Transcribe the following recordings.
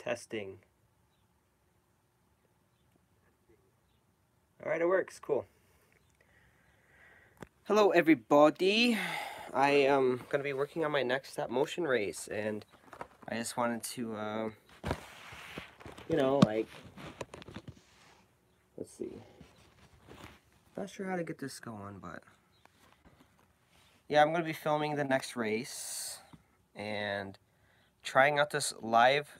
Testing. Alright, it works. Cool. Hello, everybody. I am going to be working on my next stop motion race, and I just wanted to, you know, like, let's see. Not sure how to get this going, but yeah, I'm going to be filming the next race and trying out this live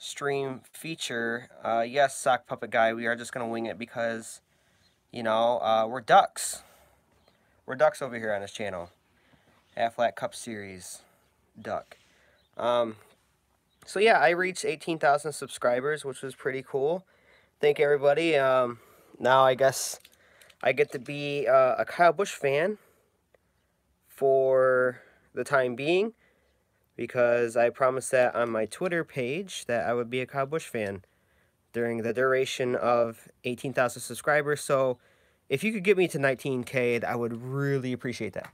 stream feature. Yes, Sock Puppet Guy, we are just going to wing it because, you know, we're ducks. We're ducks over here on this channel. Half-Flat Cup Series duck. So yeah, I reached 18,000 subscribers, which was pretty cool. Thank you, everybody. Now I guess I get to be a Kyle Busch fan for the time being, because I promised that on my Twitter page that I would be a Kyle Busch fan during the duration of 18,000 subscribers. So if you could get me to 19K, I would really appreciate that.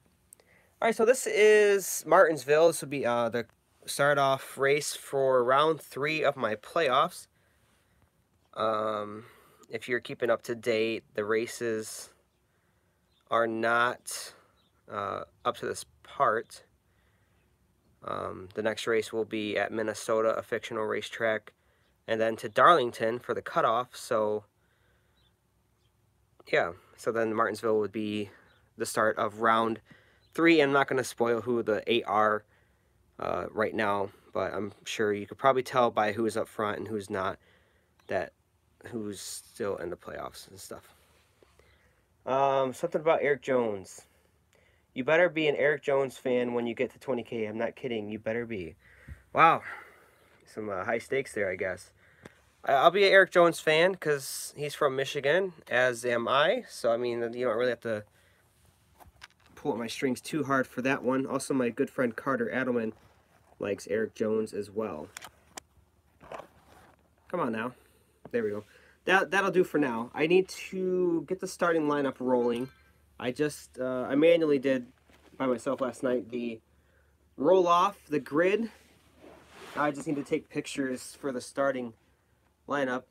All right, so this is Martinsville. This will be the start-off race for round 3 of my playoffs. If you're keeping up to date, the races are not up to this part. The next race will be at Minnesota, a fictional racetrack, and then to Darlington for the cutoff. So, yeah, so then Martinsville would be the start of round 3. I'm not going to spoil who the 8 are right now, but I'm sure you could probably tell by who's up front and who's not, that who's still in the playoffs and stuff. Something about Eric Jones. You better be an Eric Jones fan when you get to 20K. I'm not kidding. You better be. Wow. Some high stakes there, I guess. I'll be an Eric Jones fan because he's from Michigan, as am I. So, I mean, you don't really have to pull at my strings too hard for that one. Also, my good friend Carter Adelman likes Eric Jones as well. Come on now. There we go. That'll do for now. I need to get the starting lineup rolling. I just, I manually did by myself last night the roll off the grid. I just need to take pictures for the starting lineup.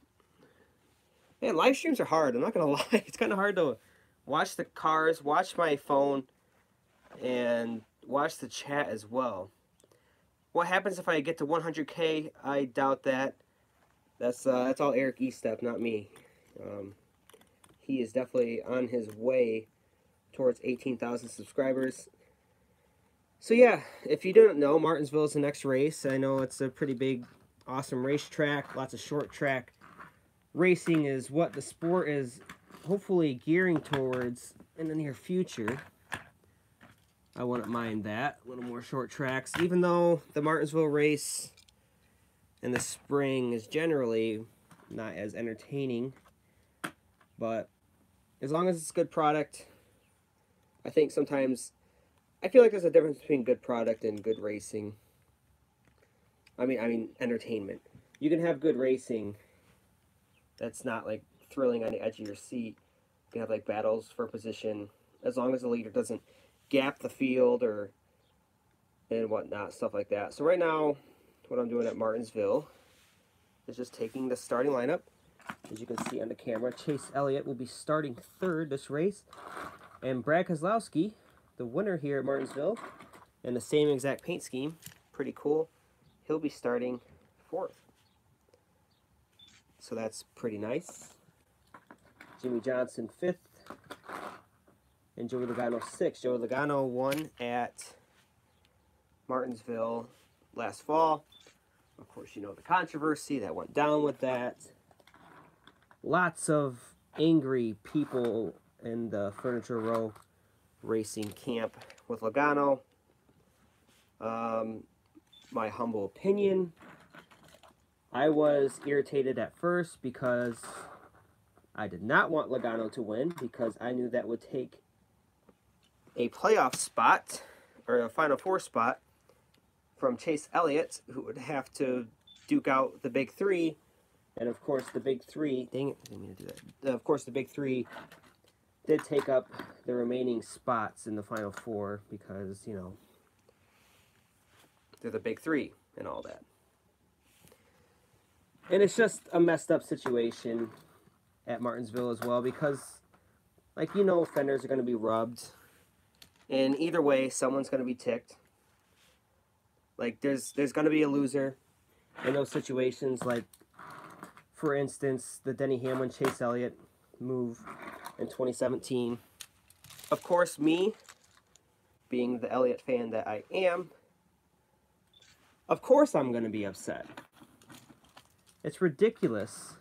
Man, live streams are hard. I'm not going to lie. It's kind of hard to watch the cars, watch my phone, and watch the chat as well. What happens if I get to 100K? I doubt that. That's all Eric Estep, not me. He is definitely on his way towards 18,000 subscribers. So yeah, if you didn't know, Martinsville is the next race. I know it's a pretty big, awesome racetrack. Lots of short track racing is what the sport is hopefully gearing towards in the near future. I wouldn't mind that. A little more short tracks, even though the Martinsville race in the spring is generally not as entertaining. But as long as it's good product, I think sometimes, I feel like there's a difference between good product and good racing. I mean entertainment. You can have good racing that's not like thrilling on the edge of your seat. You can have like battles for position, as long as the leader doesn't gap the field and whatnot, stuff like that. So right now, what I'm doing at Martinsville is just taking the starting lineup. As you can see on the camera, Chase Elliott will be starting 3rd this race, and Brad Keselowski, the winner here at Martinsville, in the same exact paint scheme, pretty cool, he'll be starting 4th. So that's pretty nice. Jimmy Johnson 5th, and Joey Logano 6th. Joey Logano won at Martinsville last fall. Of course, you know the controversy that went down with that. Lots of angry people in the Furniture Row racing camp with Logano. My humble opinion, I was irritated at first because I did not want Logano to win, because I knew that would take a playoff spot, or a Final Four spot, from Chase Elliott, who would have to duke out the big 3. And of course the big 3, dang it, I didn't mean to do that. Of course the big 3 did take up the remaining spots in the Final Four because, you know, they're the big 3 and all that. And it's just a messed up situation at Martinsville as well, because, like, you know, fenders are going to be rubbed. And either way, someone's going to be ticked. Like, there's going to be a loser in those situations. Like, for instance, the Denny Hamlin Chase Elliott move in 2017. Of course, me, being the Elliott fan that I am, of course I'm going to be upset. It's ridiculous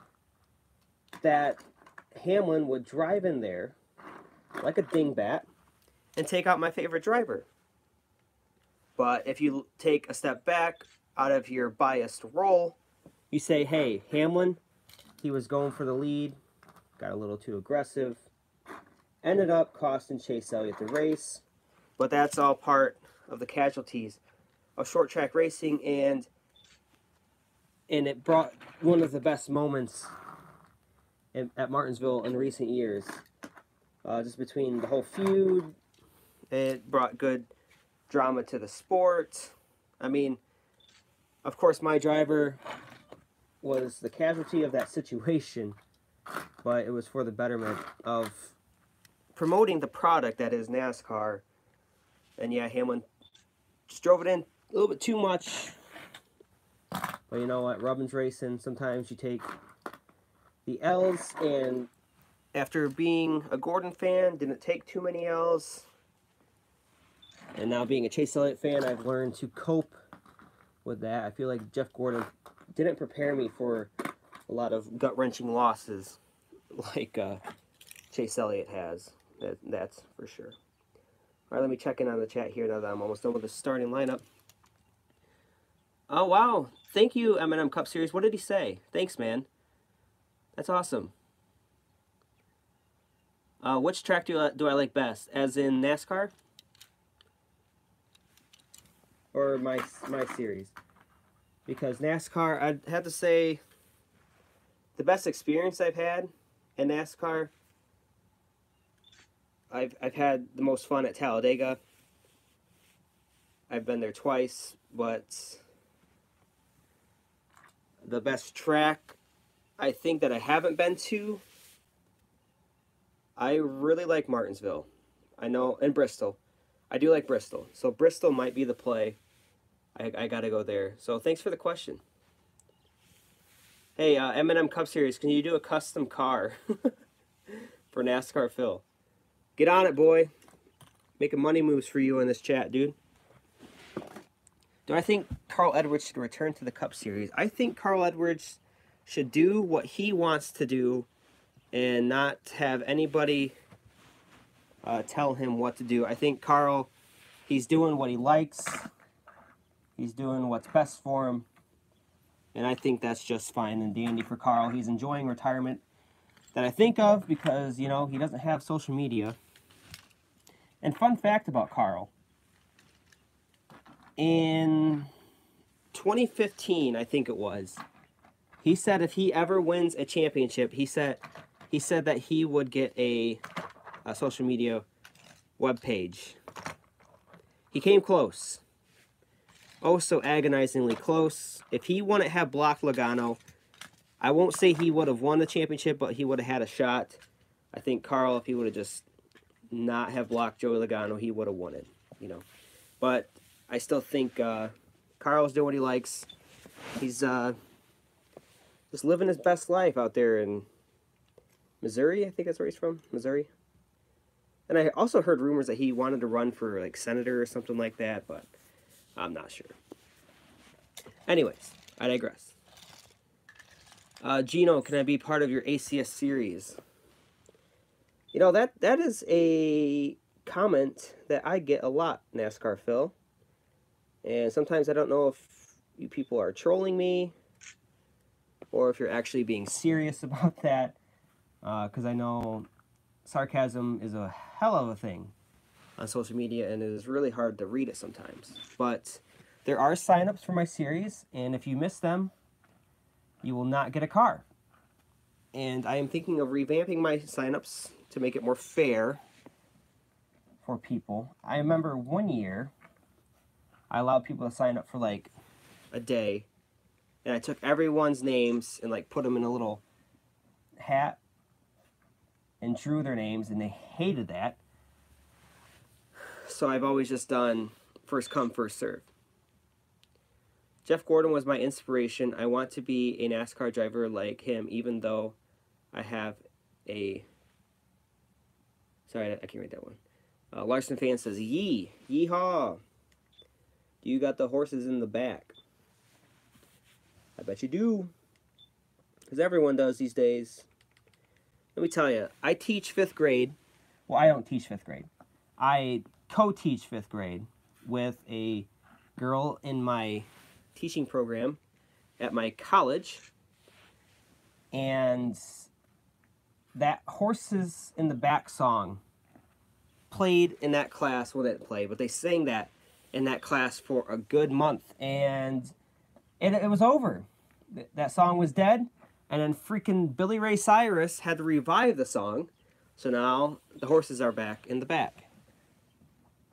that Hamlin would drive in there like a dingbat and take out my favorite driver. But if you take a step back out of your biased role, you say, hey, Hamlin, he was going for the lead, got a little too aggressive, ended up costing Chase Elliott the race. But that's all part of the casualties of short track racing, and it brought one of the best moments at Martinsville in recent years. Just between the whole feud, it brought good drama to the sport. I mean, of course, my driver was the casualty of that situation, but it was for the betterment of promoting the product that is NASCAR. And yeah, Hamlin just drove it in a little bit too much. But you know what? Rubbin's racing. Sometimes you take the L's, and after being a Gordon fan, didn't take too many L's. And now being a Chase Elliott fan, I've learned to cope with that. I feel like Jeff Gordon didn't prepare me for a lot of gut-wrenching losses like Chase Elliott has. That's for sure. All right, let me check in on the chat here now that I'm almost done with the starting lineup. Oh, wow. Thank you, M&M Cup Series. What did he say? Thanks, man. That's awesome. Which track do I like best? As in NASCAR? Or my series? Because NASCAR, I'd have to say the best experience I've had in NASCAR, I've had the most fun at Talladega. I've been there twice, but the best track I think that I haven't been to, I really like Martinsville. I know, and Bristol. I do like Bristol. So Bristol might be the play. I gotta go there. So thanks for the question. Hey, M&M Cup Series, can you do a custom car for NASCAR Phil? Get on it, boy. Making money moves for you in this chat, dude. Do I think Carl Edwards should return to the Cup Series? I think Carl Edwards should do what he wants to do and not have anybody tell him what to do. I think Carl, he's doing what he likes. He's doing what's best for him. And I think that's just fine and dandy for Carl. He's enjoying retirement that I think of because, you know, he doesn't have social media. And fun fact about Carl. In 2015, I think it was, he said if he ever wins a championship, he said that he would get a social media webpage. He came close. Oh, so agonizingly close. If he wouldn't have blocked Logano, I won't say he would have won the championship, but he would have had a shot. I think Carl, if he would have just not have blocked Joey Logano, he would have won it, you know. But I still think Carl's doing what he likes. He's just living his best life out there in Missouri. I think that's where he's from, Missouri. And I also heard rumors that he wanted to run for like senator or something like that, but I'm not sure. Anyways, I digress. Gino, can I be part of your ACS series? You know, that is a comment that I get a lot, NASCAR Phil. And sometimes I don't know if you people are trolling me or if you're actually being serious about that. Because I know sarcasm is a hell of a thing on social media, and it is really hard to read it sometimes. But there are signups for my series, and if you miss them, you will not get a car. And I am thinking of revamping my signups to make it more fair for people. I remember one year, I allowed people to sign up for like a day, and I took everyone's names and like put them in a little hat and drew their names, and they hated that. So I've always just done first come, first serve. Jeff Gordon was my inspiration. I want to be a NASCAR driver like him, even though I have a... Sorry, I can't read that one. Larson fan says, yeehaw. You got the horses in the back. I bet you do. Because everyone does these days. Let me tell you, I teach 5th grade. Well, I don't teach 5th grade. I co-teach 5th grade with a girl in my teaching program at my college. And that Horses in the Back song played in that class. Well, they didn't play, but they sang that in that class for a good month. And it was over. That song was dead. And then freaking Billy Ray Cyrus had to revive the song. So now the horses are back in the back.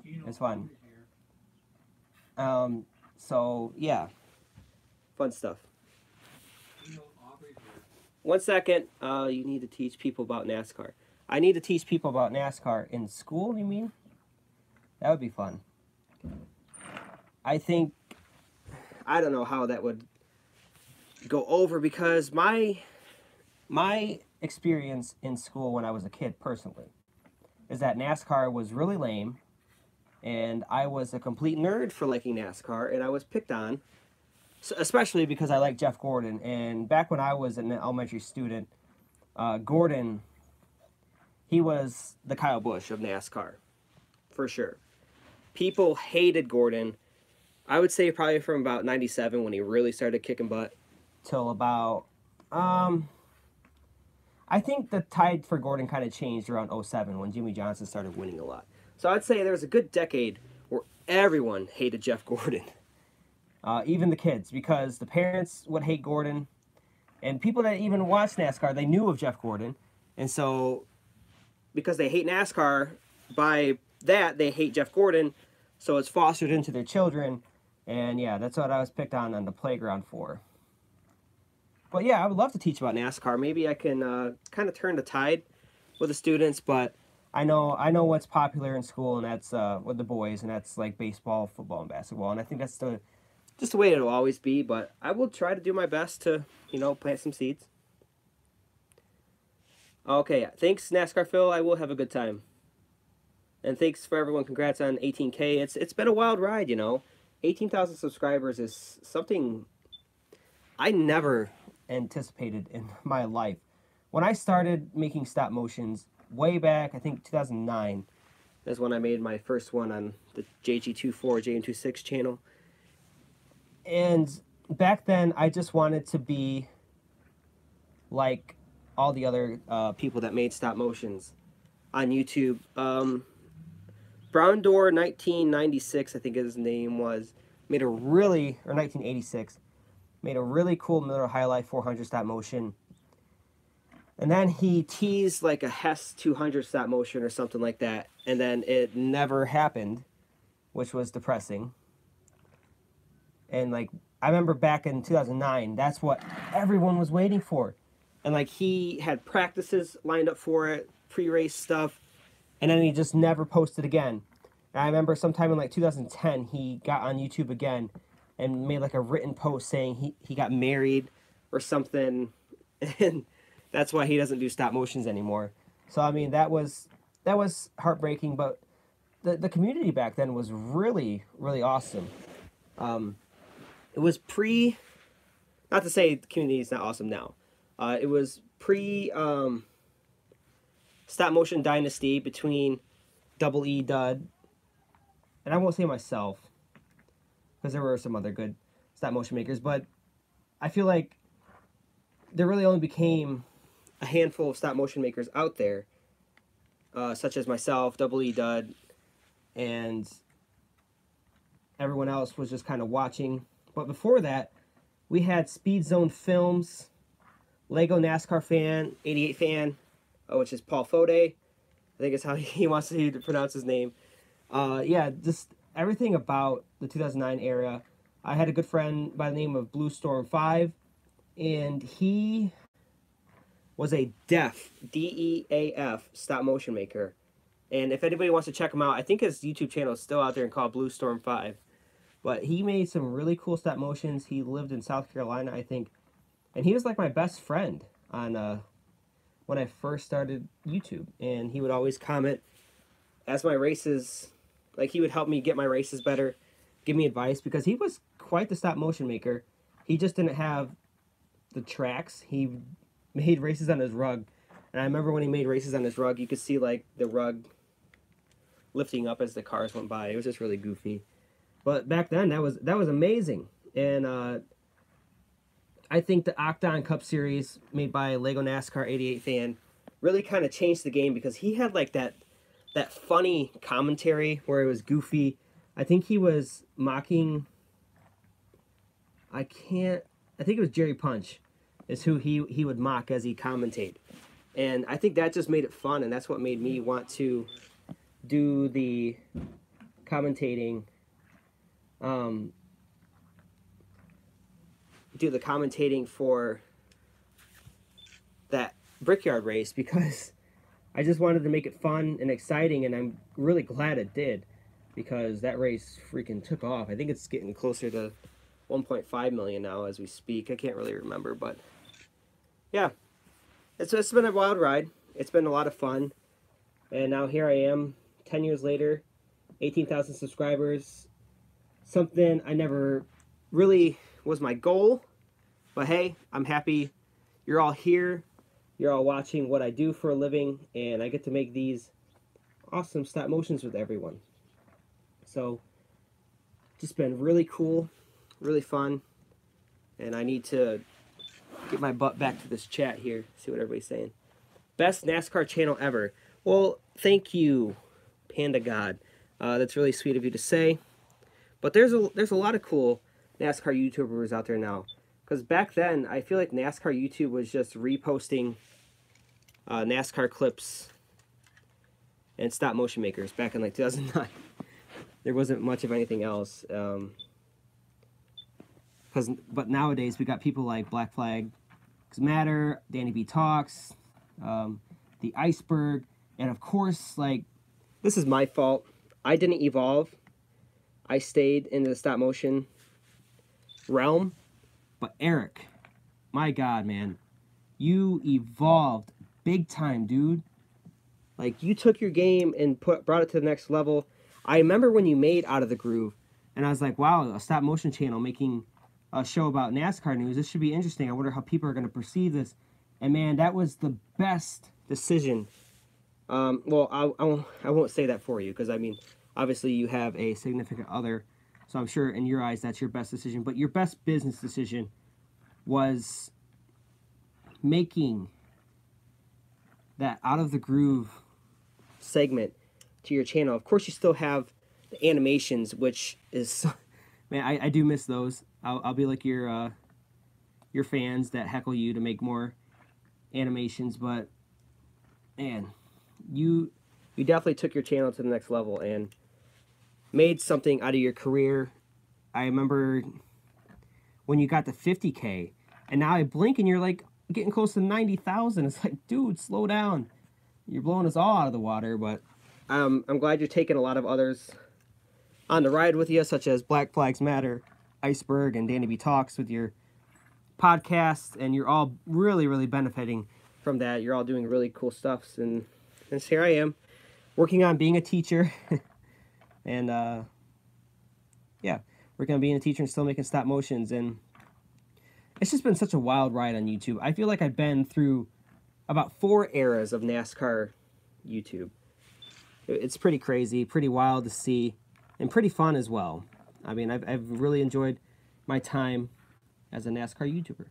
It's fun. So, yeah. Fun stuff. 1 second. You need to teach people about NASCAR. I need to teach people about NASCAR in school, you mean? That would be fun. I think... I don't know how that would go over, because my experience in school when I was a kid, personally, is that NASCAR was really lame, and I was a complete nerd for liking NASCAR, and I was picked on, especially because I like Jeff Gordon. And back when I was an elementary student, Gordon, he was the Kyle Busch of NASCAR, for sure. People hated Gordon, I would say probably from about 97 when he really started kicking butt, till about, I think the tide for Gordon kind of changed around 07 when Jimmy Johnson started winning a lot. So I'd say there was a good decade where everyone hated Jeff Gordon. Even the kids, because the parents would hate Gordon, and people that even watched NASCAR, they knew of Jeff Gordon. And so, because they hate NASCAR, by that, they hate Jeff Gordon, so it's fostered into their children. And yeah, that's what I was picked on the playground for. But yeah, I would love to teach about NASCAR. Maybe I can kind of turn the tide with the students, but I know what's popular in school, and that's with the boys, and that's like baseball, football, and basketball. And I think that's just the way it'll always be, but I will try to do my best to, plant some seeds. Okay, thanks, NASCAR Phil. I will have a good time. And thanks for everyone. Congrats on 18K. It's been a wild ride, 18,000 subscribers is something I never anticipated in my life. When I started making stop motions way back, I think 2009, that's when I made my first one on the JG24, JM26 channel. And back then, I just wanted to be like all the other people that made stop motions on YouTube. Brown Door 1996, I think his name was, made a really, or 1986, made a really cool Miller High Life 400 stop motion. And then he teased like a Hess 200 stop motion or something like that. And then it never happened, which was depressing. And like, I remember back in 2009, that's what everyone was waiting for. And like, he had practices lined up for it, pre-race stuff, and then he just never posted again. And I remember sometime in like 2010, he got on YouTube again and made like a written post saying he got married or something, and that's why he doesn't do stop motions anymore. So I mean, that was heartbreaking, but the community back then was really, really awesome. It was not to say the community is not awesome now. It was stop motion dynasty between Double E Dud, and I won't say myself, because there were some other good stop motion makers, but I feel like there really only became a handful of stop motion makers out there, such as myself, Double E Dud, and everyone else was just kind of watching. But before that, we had Speed Zone Films, Lego NASCAR Fan, 88 Fan, which is Paul Fode. I think it's how he wants to pronounce his name. Yeah, just everything about the 2009 era I had a good friend by the name of Blue Storm 5, and he was a DEAF stop motion maker. And if anybody wants to check him out, I think his YouTube channel is still out there and called Blue Storm 5. But he made some really cool stop motions. He lived in South Carolina, I think. And he was like my best friend on when I first started YouTube. And he would always comment as my races, like he would help me get my races better, give me advice, because he was quite the stop motion maker. He just didn't have the tracks. He made races on his rug. And I remember when he made races on his rug, you could see like the rug lifting up as the cars went by. It was just really goofy. But back then, that was amazing. And I think the Octon Cup Series made by Lego NASCAR 88 fan really kind of changed the game, because he had like that funny commentary where it was goofy. I think he was mocking, I think it was Jerry Punch is who he would mock as he commentate. And I think that just made it fun, and that's what made me want to do the commentating for that Brickyard race, because I just wanted to make it fun and exciting, and I'm really glad it did, because that race freaking took off. I think it's getting closer to 1.5 million now as we speak. I can't really remember, but yeah, it's been a wild ride. It's been a lot of fun, and now here I am 10 years later, 18,000 subscribers, something I never really was my goal. But hey, I'm happy you're all here. You're all watching what I do for a living, and I get to make these awesome stop motions with everyone. So, just been really cool, really fun, and I need to get my butt back to this chat here, see what everybody's saying. Best NASCAR channel ever. Well, thank you, Panda God. That's really sweet of you to say. But there's a lot of cool NASCAR YouTubers out there now. Because back then, I feel like NASCAR YouTube was just reposting NASCAR clips and stop motion makers back in like 2009. There wasn't much of anything else. But nowadays, we got people like Black Flags Matter, Danny B Talks, the Iceberg, and of course, like, this is my fault. I didn't evolve. I stayed in the stop motion realm. But Eric, my God, man, you evolved big time, dude. Like, you took your game and brought it to the next level. I remember when you made Out of the Groove, and I was like, wow, a stop motion channel making a show about NASCAR news. This should be interesting. I wonder how people are going to perceive this. And man, that was the best decision. Well, I won't say that for you, because I mean, obviously you have a significant other, so I'm sure in your eyes that's your best decision. But your best business decision was making that Out of the Groove segment to your channel. Of course, you still have the animations, which is, man, I do miss those. I'll be like your fans that heckle you to make more animations, but man, you definitely took your channel to the next level and made something out of your career. I remember when you got to 50K, and now I blink and you're like getting close to 90,000. It's like, dude, slow down. You're blowing us all out of the water. But I'm glad you're taking a lot of others on the ride with you, such as Black Flags Matter, Iceberg, and Danny B Talks with your podcast, and you're all really, really benefiting from that. You're all doing really cool stuff, and here I am working on being a teacher. And yeah, working on being a teacher and still making stop motions, and it's just been such a wild ride on YouTube. I feel like I've been through about 4 eras of NASCAR YouTube. It's pretty crazy, pretty wild to see, and pretty fun as well. I mean, I've really enjoyed my time as a NASCAR YouTuber.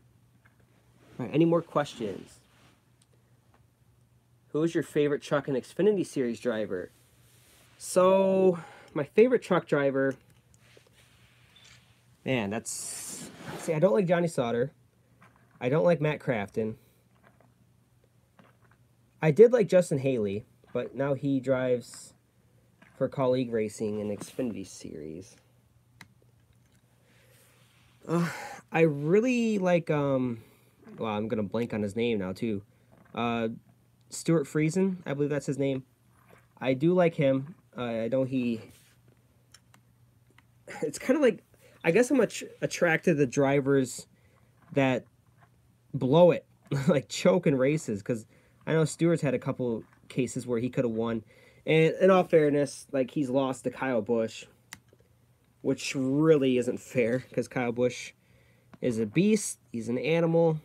All right, any more questions? Who is your favorite truck and Xfinity Series driver? So, my favorite truck driver, man, that's, see, I don't like Johnny Sauter. I don't like Matt Crafton. I did like Justin Haley, but now he drives for Colleague Racing in Xfinity Series. I really like, well, I'm going to blank on his name now, too. Stuart Friesen, I believe that's his name. I do like him. I know it's kind of like, I guess I'm attracted to drivers that blow it, like choke in races, because I know Stewart's had a couple cases where he could have won. And in all fairness, like, he's lost to Kyle Busch, which really isn't fair, because Kyle Busch is a beast. He's an animal.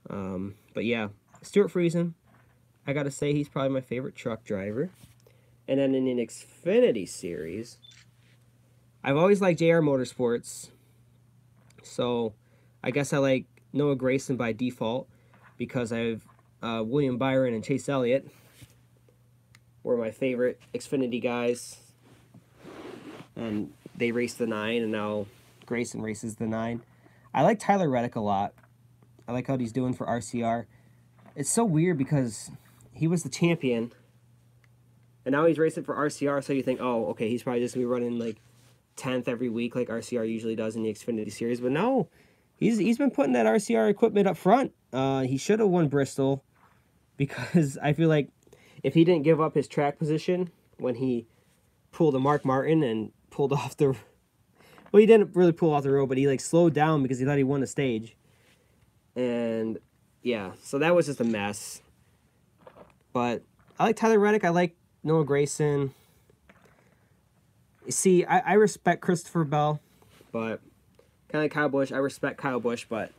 But yeah, Stuart Friesen, I gotta say, he's probably my favorite truck driver. And then in an Xfinity series, I've always liked JR Motorsports. So I guess I like Noah Gragson by default, because I've William Byron and Chase Elliott were my favorite Xfinity guys. And they raced the 9, and now Gragson races the 9. I like Tyler Reddick a lot. I like how he's doing for RCR. It's so weird because he was the champion, and now he's racing for RCR, so you think, oh, okay, he's probably just going to be running like 10th every week like RCR usually does in the Xfinity Series. But no, he's been putting that RCR equipment up front. He should have won Bristol, because I feel like if he didn't give up his track position when he pulled a Mark Martin and pulled off the... Well, he didn't really pull off the road, but he like slowed down because he thought he won the stage. And yeah, so that was just a mess. But I like Tyler Reddick. I like Noah Gragson. You see, I respect Christopher Bell, but kind of like Kyle Busch. I respect Kyle Busch, but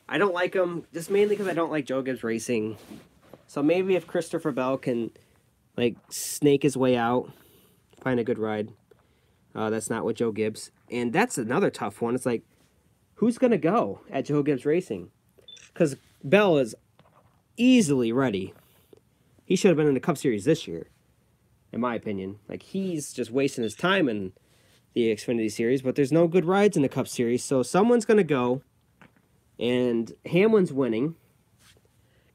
I don't like him just mainly because I don't like Joe Gibbs Racing. So maybe if Christopher Bell can like snake his way out, find a good ride. That's not with Joe Gibbs. And that's another tough one. It's like, who's going to go at Joe Gibbs Racing? Because Bell is easily ready. He should have been in the Cup Series this year, in my opinion. Like, he's just wasting his time in the Xfinity Series, but there's no good rides in the Cup Series, so someone's going to go, and Hamlin's winning,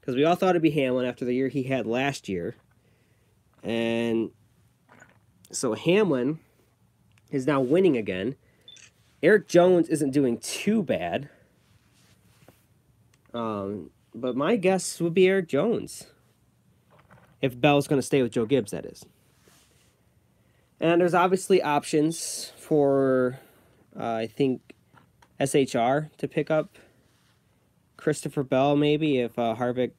because we all thought it'd be Hamlin after the year he had last year. And so Hamlin is now winning again. Eric Jones isn't doing too bad. But my guess would be Eric Jones. If Bell's going to stay with Joe Gibbs, that is. And there's obviously options for, I think, SHR to pick up Christopher Bell, maybe, if Harvick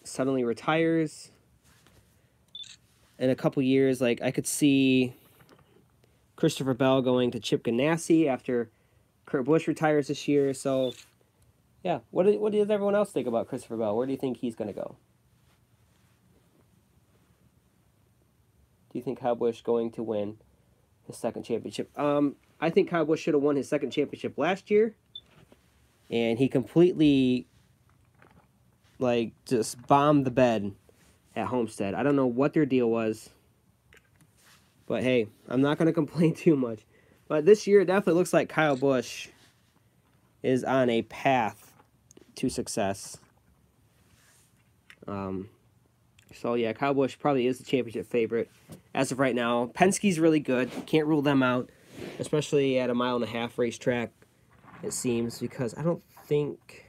suddenly retires in a couple years. Like, I could see Christopher Bell going to Chip Ganassi after Kurt Busch retires this year. So, yeah. What does everyone else think about Christopher Bell? Where do you think he's going to go? Do you think Kyle Busch going to win his second championship? I think Kyle Busch should have won his second championship last year. And he completely, like, just bombed the bed at Homestead. I don't know what their deal was. But, hey, I'm not going to complain too much. But this year, it definitely looks like Kyle Busch is on a path to success. So, yeah, Kyle Busch probably is the championship favorite as of right now. Penske's really good. Can't rule them out, especially at a 1.5 mile racetrack, it seems, because I don't think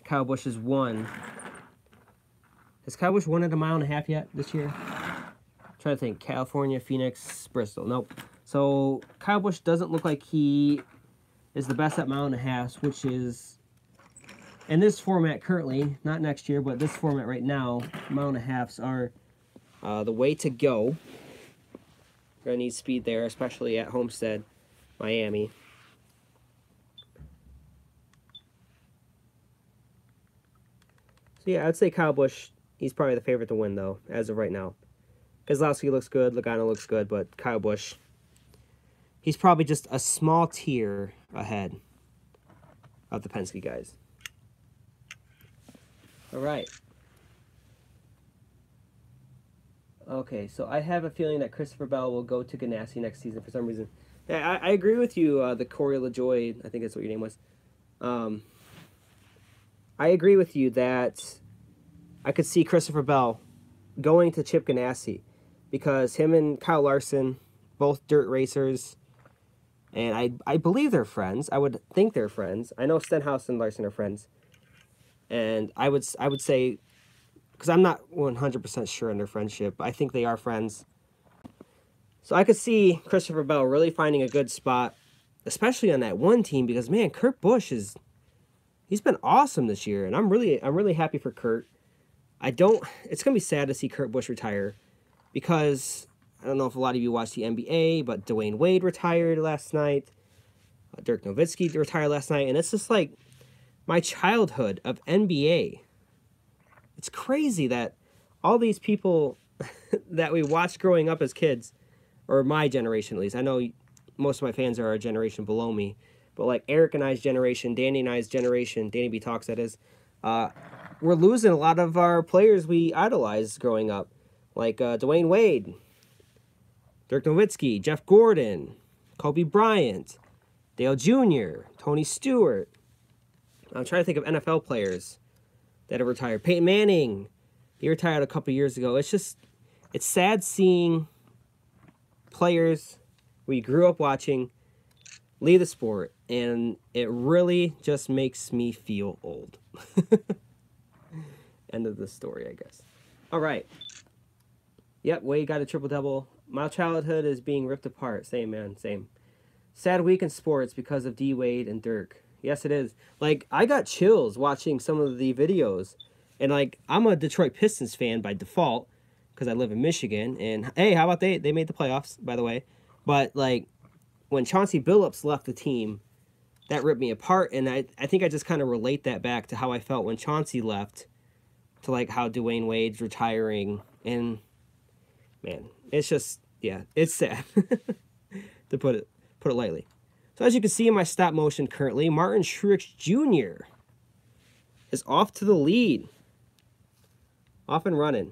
Kyle Busch has won. Has Kyle Busch won at a 1.5 mile yet this year? I'm trying to think. California, Phoenix, Bristol. Nope. So, Kyle Busch doesn't look like he is the best at 1.5 miles, which is, in this format currently, not next year, but this format right now, 1.5 miles are the way to go. You're going to need speed there, especially at Homestead, Miami. So yeah, I'd say Kyle Busch, he's probably the favorite to win, though, as of right now. Keselowski looks good, Logano looks good, but Kyle Busch, he's probably just a small tier ahead of the Penske guys. All right. Okay, so I have a feeling that Christopher Bell will go to Ganassi next season for some reason. Yeah, I agree with you, the Corey LaJoy, I think that's what your name was. I agree with you that I could see Christopher Bell going to Chip Ganassi, because him and Kyle Larson, both dirt racers, And I believe they're friends. I would think they're friends. I know Stenhouse and Larson are friends. And I would say, because I'm not 100% sure in their friendship, but I think they are friends. So I could see Christopher Bell really finding a good spot, especially on that one team, because man, Kurt Busch he's been awesome this year, and I'm really happy for Kurt. It's gonna be sad to see Kurt Busch retire, because I don't know if a lot of you watch the NBA, but Dwayne Wade retired last night. Dirk Nowitzki retired last night, and it's just like my childhood of NBA. It's crazy that all these people that we watched growing up as kids, or my generation at least. I know most of my fans are a generation below me, but like Eric and I's generation, Danny and I's generation, Danny B Talks that is, we're losing a lot of our players we idolized growing up, like Dwayne Wade, Dirk Nowitzki, Jeff Gordon, Kobe Bryant, Dale Jr., Tony Stewart. I'm trying to think of NFL players that have retired. Peyton Manning, he retired a couple years ago. It's sad seeing players we grew up watching leave the sport, and it really just makes me feel old. End of the story, I guess. All right. Yep, Wade got a triple-double. My childhood is being ripped apart. Same, man, same. Sad week in sports because of D. Wade and Dirk. Yes, it is. Like, I got chills watching some of the videos. And, like, I'm a Detroit Pistons fan by default because I live in Michigan. And, hey, how about they made the playoffs, by the way. But, like, when Chauncey Billups left the team, that ripped me apart. And I think I just kind of relate that back to how I felt when Chauncey left to, like, how Dwayne Wade's retiring. And, man, it's just, yeah, it's sad to put it lightly. So as you can see in my stop motion currently, Martin Truex Jr. is off to the lead. Off and running.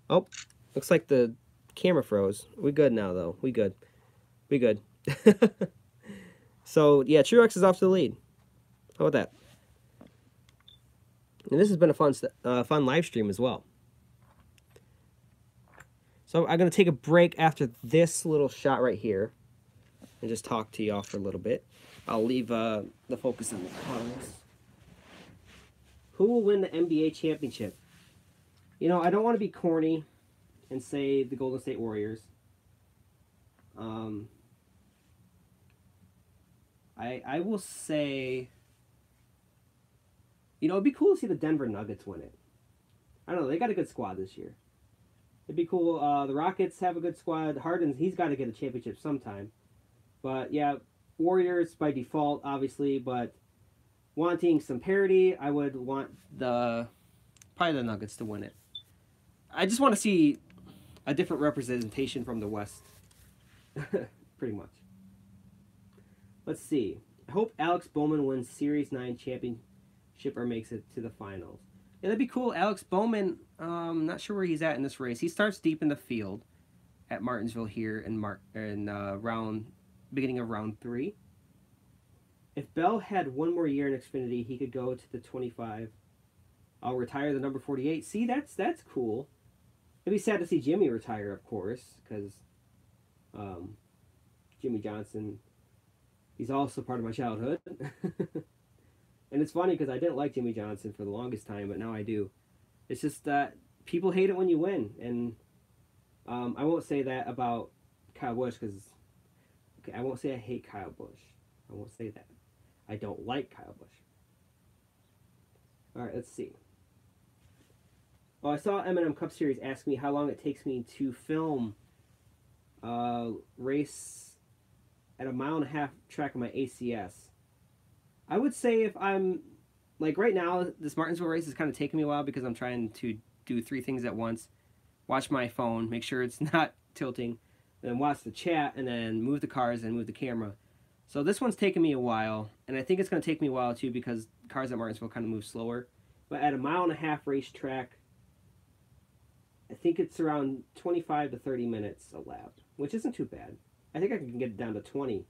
Oh, looks like the camera froze. We good now, though. We good. We good. So, yeah, Truex is off to the lead. How about that? And this has been a fun live stream as well. So I'm going to take a break after this little shot right here and just talk to y'all for a little bit. I'll leave the focus on the cars. Who will win the NBA championship? You know, I don't want to be corny and say the Golden State Warriors. I will say, you know, it'd be cool to see the Denver Nuggets win it. I don't know, they got a good squad this year. It'd be cool. The Rockets have a good squad. Harden, he's got to get a championship sometime. But, yeah, Warriors by default, obviously. But wanting some parity, I would want probably the Nuggets to win it. I just want to see a different representation from the West. Pretty much. Let's see. I hope Alex Bowman wins Series 9 championship or makes it to the finals. Yeah, that'd be cool. Alex Bowman, not sure where he's at in this race. He starts deep in the field at Martinsville here in beginning of round 3. If Bell had one more year in Xfinity, he could go to the 25. I'll retire the number 48. See, that's cool. It'd be sad to see Jimmy retire, of course, because Jimmy Johnson, he's also part of my childhood. And it's funny because I didn't like Jimmy Johnson for the longest time, but now I do. It's just that people hate it when you win. And I won't say that about Kyle Busch because, okay, I won't say I hate Kyle Busch. I won't say that. I don't like Kyle Busch. All right, let's see. Oh, I saw M&M Cup Series ask me how long it takes me to film race at a 1.5 mile track on my ACS. I would say if I'm, like right now, this Martinsville race is kind of taking me a while because I'm trying to do 3 things at once. Watch my phone, make sure it's not tilting, then watch the chat, and then move the cars and move the camera. So this one's taking me a while, and I think it's going to take me a while too because cars at Martinsville kind of move slower. But at a 1.5 mile racetrack, I think it's around 25 to 30 minutes a lap, which isn't too bad. I think I can get it down to 20.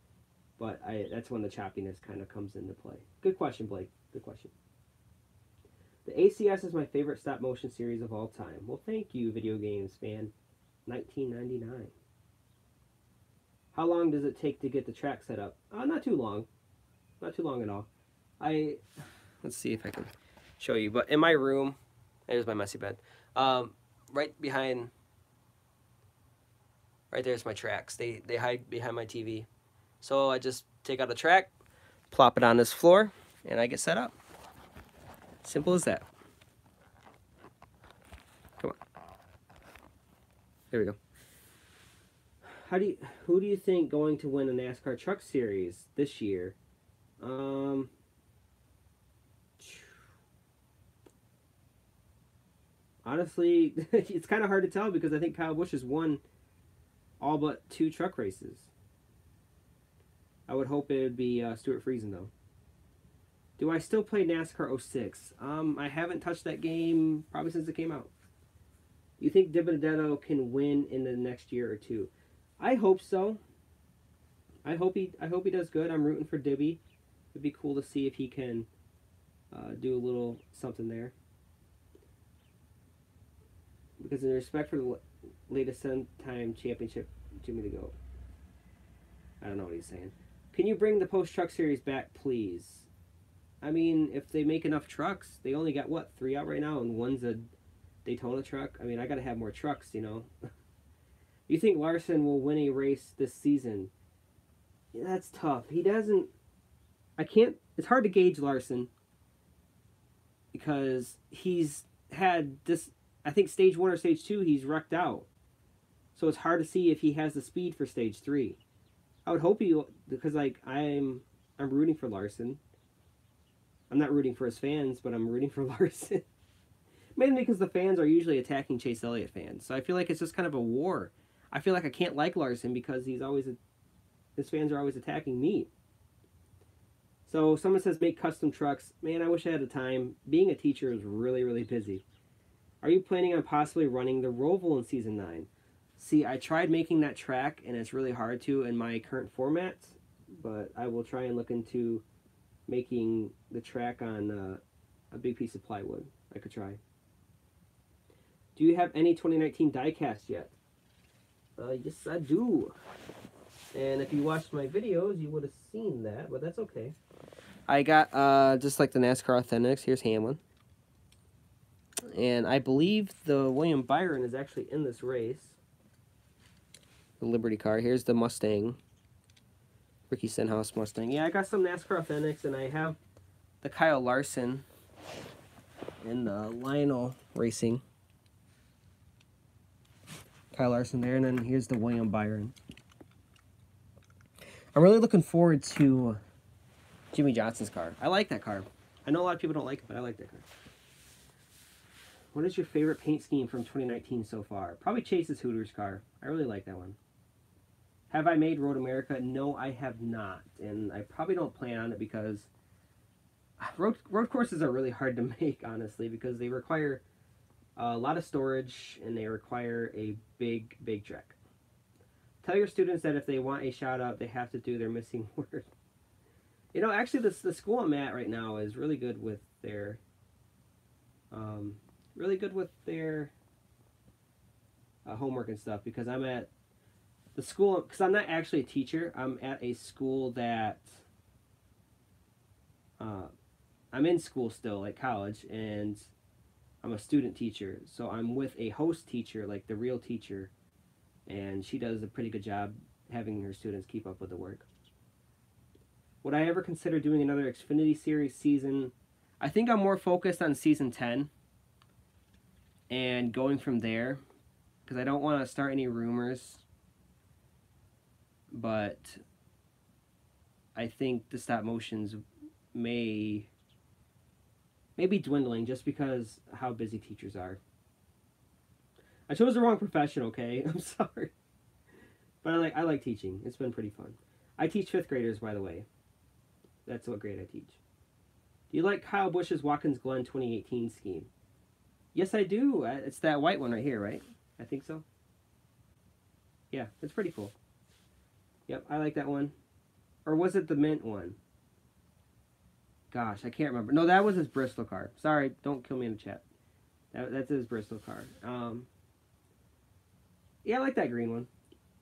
But that's when the choppiness kind of comes into play. Good question, Blake. Good question. The ACS is my favorite stop-motion series of all time. Well, thank you, video games fan. 1999. How long does it take to get the track set up? Not too long. Not too long at all. Let's see if I can show you. But in my room, there's my messy bed. Right there's my tracks. They hide behind my TV. So I just take out a track, plop it on this floor, and I get set up. Simple as that. Come on. There we go. Who do you think going to win a NASCAR Truck Series this year? Honestly, it's kind of hard to tell because I think Kyle Busch has won all but 2 truck races. I would hope it would be Stuart Friesen, though. Do I still play NASCAR 06? I haven't touched that game probably since it came out. You think DiBenedetto can win in the next year or 2? I hope so. I hope he does good. I'm rooting for Dibby. It'd be cool to see if he can do a little something there. Because in respect for the latest 7-time championship, Jimmy the Goat. I don't know what he's saying. Can you bring the post-truck series back, please? I mean, if they make enough trucks, they only got, what, 3 out right now, and one's a Daytona truck? I mean, I gotta have more trucks, you know? You think Larson will win a race this season? Yeah, that's tough. He doesn't... It's hard to gauge Larson because he's had this... I think stage 1 or stage 2, he's wrecked out. So it's hard to see if he has the speed for stage 3. I would hope he... Because, like, I'm rooting for Larson. I'm not rooting for his fans, but I'm rooting for Larson. Mainly because the fans are usually attacking Chase Elliott fans. So I feel like it's just kind of a war. I feel like I can't like Larson because his fans are always attacking me. So someone says make custom trucks. Man, I wish I had the time. Being a teacher is really, really busy. Are you planning on possibly running the Roval in Season 9? See, I tried making that track, and it's really hard to in my current format. But I will try and look into making the track on a big piece of plywood. I could try. Do you have any 2019 diecast yet? Yes, I do. And if you watched my videos, you would have seen that, but that's okay. I got, just like the NASCAR Authentics, here's Hamlin. And I believe the William Byron is actually in this race. The Liberty car. Here's the Mustang. Ricky Stenhouse Mustang. Yeah, I got some NASCAR Authentics, and I have the Kyle Larson and the Lionel Racing. Kyle Larson there, and then here's the William Byron. I'm really looking forward to Jimmy Johnson's car. I like that car. I know a lot of people don't like it, but I like that car. What is your favorite paint scheme from 2019 so far? Probably Chase's Hooters car. I really like that one. Have I made Road America? No, I have not. And I probably don't plan on it because road courses are really hard to make, honestly, because they require a lot of storage and they require a big, big track. Tell your students that if they want a shout out, they have to do their missing word. You know, actually, the school I'm at right now is really good with their, homework and stuff, because I'm at the school, because I'm not actually a teacher. I'm at a school that, I'm in school still, like college, and I'm a student teacher. So I'm with a host teacher, like the real teacher, and she does a pretty good job having her students keep up with the work. Would I ever consider doing another Xfinity Series season? I think I'm more focused on Season 10 and going from there, because I don't want to start any rumors, but I think the stop motions may be dwindling just because how busy teachers are. I chose the wrong profession, okay? I'm sorry. But I like teaching. It's been pretty fun. I teach 5th graders, by the way. That's what grade I teach. Do you like Kyle Busch's Watkins Glen 2018 scheme? Yes, I do. It's that white one right here, right? I think so. Yeah, it's pretty cool. Yep, I like that one. Or was it the mint one? Gosh, I can't remember. No, that was his Bristol car. Sorry, don't kill me in the chat. That's his Bristol car. Yeah, I like that green one.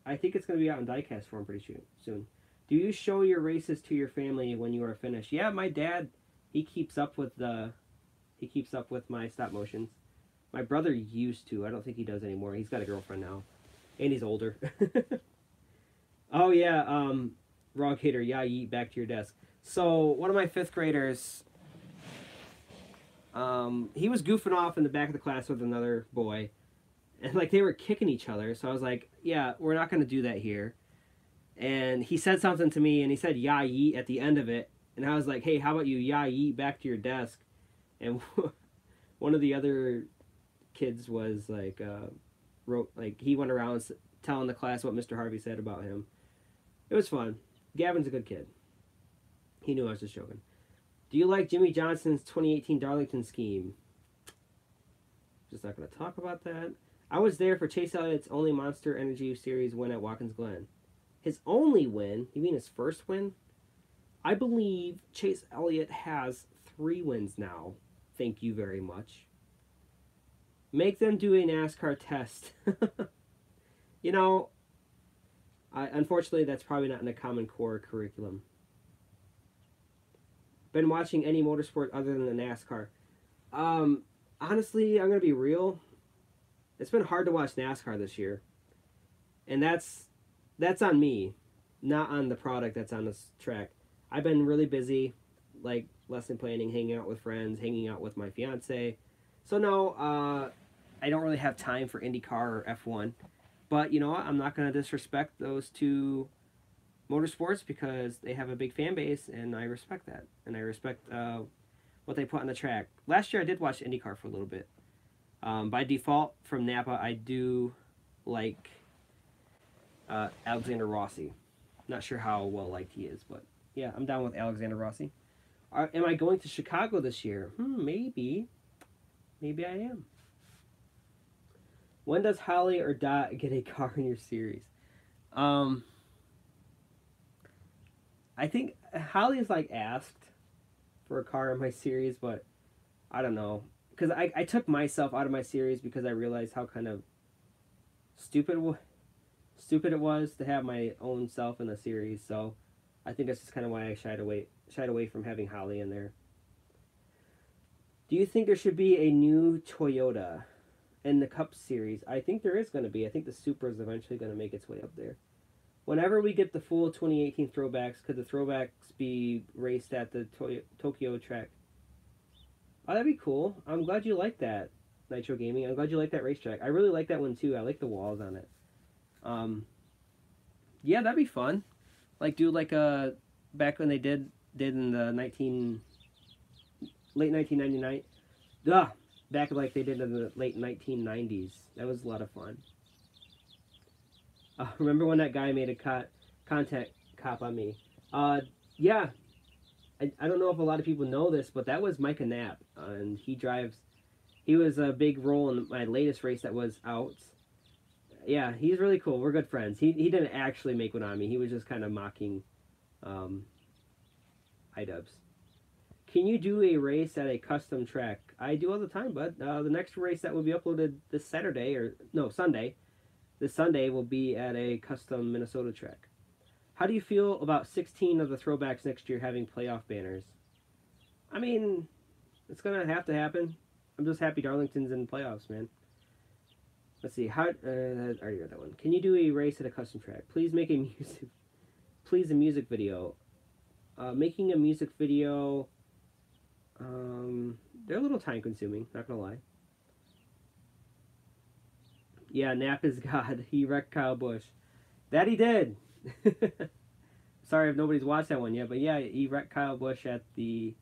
I think it's going to be out in diecast form pretty soon. Do you show your races to your family when you are finished? Yeah, my dad, he keeps up with my stop motions. My brother used to. I don't think he does anymore. He's got a girlfriend now, and he's older. Oh yeah, Raw Gator. Yeah, you eat back to your desk. So one of my 5th graders, he was goofing off in the back of the class with another boy, and like they were kicking each other. So I was like, yeah, we're not going to do that here. And he said something to me, and he said "ya yeet" at the end of it, and I was like, hey, how about you "ya yeet" back to your desk? And one of the other kids was like, he went around telling the class what Mr. Harvey said about him. It was fun. Gavin's a good kid. He knew I was just joking. Do you like Jimmy Johnson's 2018 Darlington scheme? Just not going to talk about that. I was there for Chase Elliott's only Monster Energy Series win at Watkins Glen. His only win? You mean his first win? I believe Chase Elliott has 3 wins now. Thank you very much. Make them do a NASCAR test. You know, unfortunately, that's probably not in the Common Core curriculum. Been watching any motorsport other than the NASCAR? Honestly, I'm going to be real. It's been hard to watch NASCAR this year. And that's on me, not on the product that's on this track. I've been really busy, like lesson planning, hanging out with friends, hanging out with my fiance. So no, I don't really have time for IndyCar or F1. But you know what? I'm not going to disrespect those 2 motorsports because they have a big fan base, and I respect that. And I respect what they put on the track. Last year I did watch IndyCar for a little bit. By default, from Napa, I do like Alexander Rossi. Not sure how well liked he is, but yeah, I'm down with Alexander Rossi. Am I going to Chicago this year? Maybe. Maybe I am. When does Holly or Dot get a car in your series? I think Holly's like asked for a car in my series, but I don't know. Because I took myself out of my series because I realized how kind of stupid it was to have my own self in the series. So I think that's just kind of why I shied away from having Holly in there. Do you think there should be a new Toyota in the Cup Series? I think there is going to be. I think the Supra is eventually going to make its way up there. Whenever we get the full 2018 throwbacks, could the throwbacks be raced at the Tokyo track? Oh, that'd be cool. I'm glad you like that, Nitro Gaming. I'm glad you like that racetrack. I really like that one too. I like the walls on it. Yeah, that'd be fun. Like do like a back when they did in the late 1999. Back like they did in the late 1990s. That was a lot of fun. Remember when that guy made a contact cop on me? Yeah. I don't know if a lot of people know this, but that was Micah Knapp, and he was a big role in my latest race that was out. Yeah, he's really cool. We're good friends. He didn't actually make one on me. He was just kind of mocking iDubbbz. Can you do a race at a custom track? I do all the time, bud. The next race that will be uploaded this Sunday. This Sunday will be at a custom Minnesota track. How do you feel about 16 of the throwbacks next year having playoff banners? I mean, it's going to have to happen. I'm just happy Darlington's in playoffs, man. Let's see. I already read that one. Can you do a race at a custom track? Please make a music video. Making a music video, they're a little time consuming, not going to lie. Yeah, Knapp is God. He wrecked Kyle Busch. That he did. Sorry if nobody's watched that one yet, but yeah, he wrecked Kyle Busch at the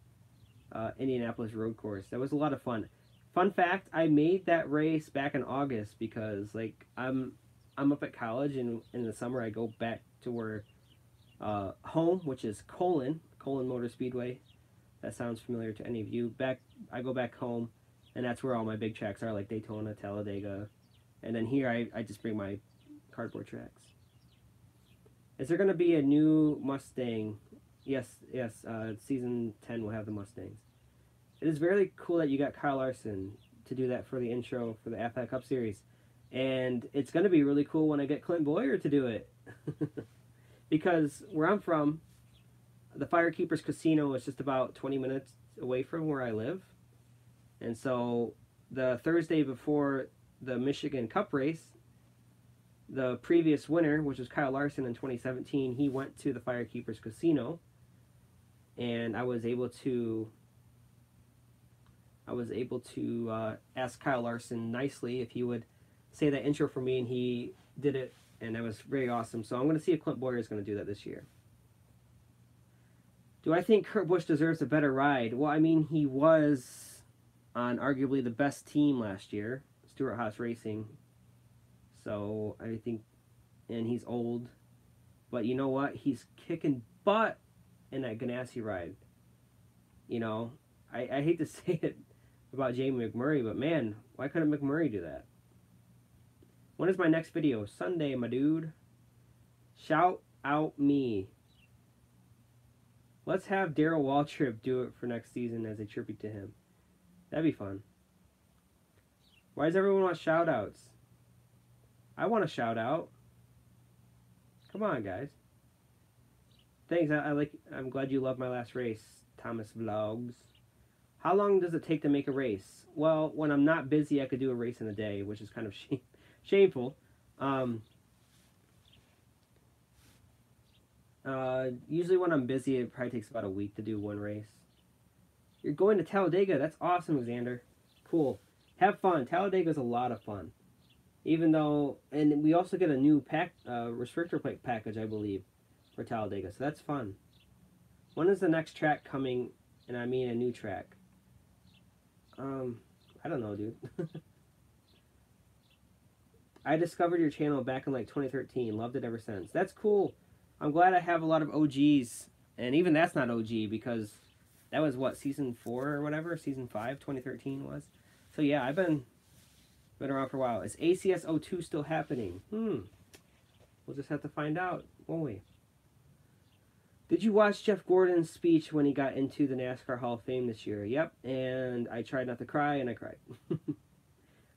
Indianapolis road course. That was a lot of fun. Fun fact, I made that race back in August because like I'm up at college, and in the summer I go back to where home, which is Colon Motor Speedway. That sounds familiar to any of you. I go back home, and that's where all my big tracks are, like Daytona, Talladega, and then here I just bring my cardboard tracks. Is there going to be a new Mustang? Yes. Season 10 will have the Mustangs. It is very cool that you got Kyle Larson to do that for the intro for the Athletic Cup Series. And it's going to be really cool when I get Clint Boyer to do it. Because where I'm from, the Firekeepers Casino is just about 20 minutes away from where I live. And so the Thursday before the Michigan Cup race, the previous winner, which was Kyle Larson in 2017, he went to the Firekeepers Casino. And I was able to ask Kyle Larson nicely if he would say that intro for me, and he did it, and that was very awesome. So I'm going to see if Clint Boyer is going to do that this year. Do I think Kurt Busch deserves a better ride? Well, I mean, he was on arguably the best team last year, Stewart Haas Racing. So I think, and he's old, but you know what? He's kicking butt in that Ganassi ride. You know, I hate to say it about Jamie McMurray, but man, why couldn't McMurray do that? When is my next video? Sunday, my dude. Shout out me. Let's have Darrell Waltrip do it for next season as a tribute to him. That'd be fun. Why does everyone want shout outs? I want a shout out. Come on, guys. Thanks. I'm glad you loved my last race, Thomas Vlogs. How long does it take to make a race? Well, when I'm not busy, I could do a race in a day, which is kind of shameful. Usually when I'm busy, it probably takes about a week to do one race. You're going to Talladega. That's awesome, Xander. Cool. Have fun. Talladega's a lot of fun. Even though, and we also get a new restrictor plate package, I believe, for Talladega. So that's fun. When is the next track coming? And I mean a new track. I don't know, dude. I discovered your channel back in like 2013. Loved it ever since. That's cool. I'm glad I have a lot of OGs. And even that's not OG because that was what, season 4 or whatever? Season 5, 2013 was. So yeah, I've been around for a while. Is ACS 02 still happening? We'll just have to find out, won't we? Did you watch Jeff Gordon's speech when he got into the NASCAR Hall of Fame this year? Yep, and I tried not to cry, and I cried.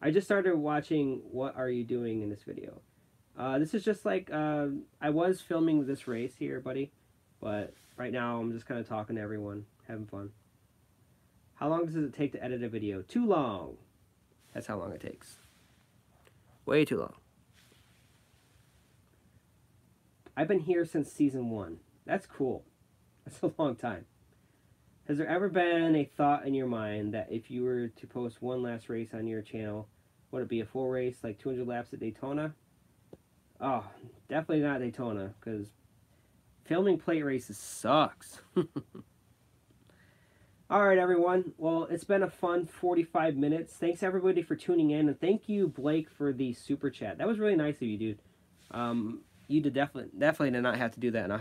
I just started watching What Are You Doing in this video. This is just like, I was filming this race here, buddy, but right now I'm just kind of talking to everyone, having fun. How long does it take to edit a video? Too long. That's how long it takes. Way too long. I've been here since season 1. That's cool. That's a long time. Has there ever been a thought in your mind that if you were to post one last race on your channel, would it be a full race like 200 laps at Daytona? Oh, definitely not Daytona, because filming plate races sucks. Alright, everyone. Well, it's been a fun 45 minutes. Thanks, everybody, for tuning in. And thank you, Blake, for the super chat. That was really nice of you, dude. You did definitely did not have to do that, and I'll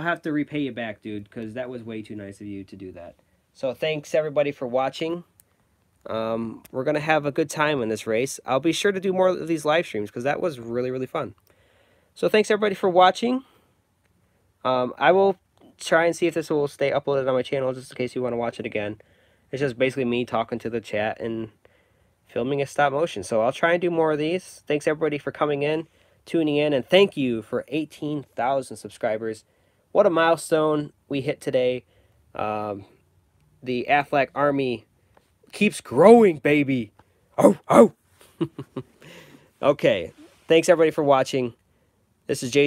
have to repay you back, dude, because that was way too nice of you to do that. So thanks, everybody, for watching. We're going to have a good time in this race. I'll be sure to do more of these live streams, because that was really, really fun. So thanks, everybody, for watching. I will try and see if this will stay uploaded on my channel, just in case you want to watch it again. It's just basically me talking to the chat and filming a stop motion. So I'll try and do more of these. Thanks, everybody, for coming in, tuning in, and thank you for 18,000 subscribers. What a milestone we hit today. The Aflac Army keeps growing, baby. Oh, oh. Okay. Thanks, everybody, for watching. This is JJ.